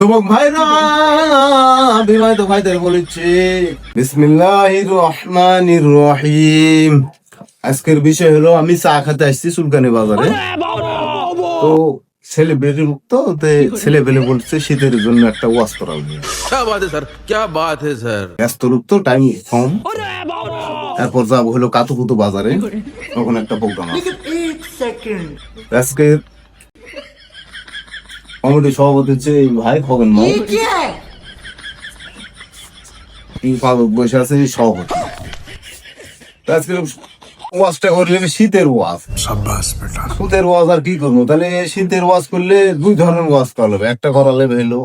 যুবক ভাইরা, বিবাহিত ভাইদের বলেছে বিসমিল্লাহির রহমানির রহিম। আজকের বিষয় হলো আমি চা খেতে আসছি চুলকানি বাজারে। তো ছেলেবেলে ছেলেবেলে বলছে শীতের জন্য একটা ওয়াজ করাবো। क्या बात है सर, क्या बात है सर। ব্যস্ত লোক তো, টাইম কম। তারপর যাবো হলো কাতুকুতু বাজারে, তখন একটা প্রোগ্রাম আছে। আজকে কমিটি সভাপতি হচ্ছে এই ভাই খগেন মাও, বসে আছে সভাপতি। আজকে ওয়াজটা করলে শীতের ওয়াজ। শীতের ওয়াজ আর কি করবো, তাহলে শীতের ওয়াজ করলে দুই ধরনের ওয়াজ করা হবে। একটা করালে হলো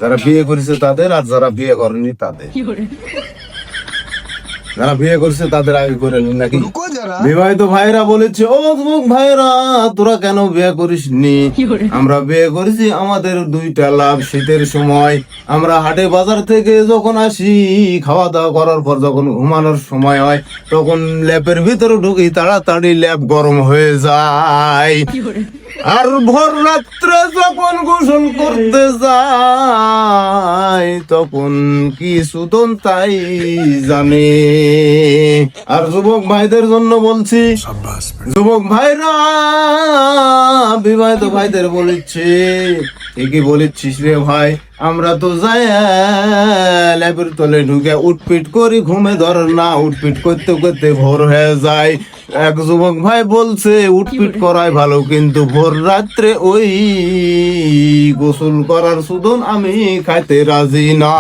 যারা বিয়ে করেছে তাদের, আর যারা বিয়ে করেনি তাদের। যারা বিয়ে করছে তাদের আগে করে নাকি। বিবাহিত ভাইরা বলেছে, ও যুবক ভাইরা, তোরা কেন বিয়ে করিস নি? আমরা বিয়ে করেছি, আমাদের দুইটা লাভ। শীতের সময় আমরা হাটে বাজার থেকে যখন আসি, খাওয়া দাওয়া করার পর যখন ঘুমানোর সময় হয়, তখন ল্যাপের ভিতরে ঢুকি, তাড়াতাড়ি ল্যাপ গরম হয়ে যায়। আর ভোর রাত্রে যখন গোসল করতে যায়, তখন কি সুদন তাই জানে। আর যুবক ভাইদের জন্য বলছি, যুবক ভাইরা, বিবাহিত ভাইদের বলেছে, ঠিকই বলেছিস রে ভাই। আমরা তো যাই ল্যাপের তলে ঢুকে উঠপিট করি, ঘুমে ধর না, উঠপিট করতে করতে ভোর হয়ে যায়। এক যুবক ভাই বলছে উঠপিট করাই ভালো, কিন্তু ভোর রাত্রে ওই গোসল করার সুদন আমি খাইতে রাজি না।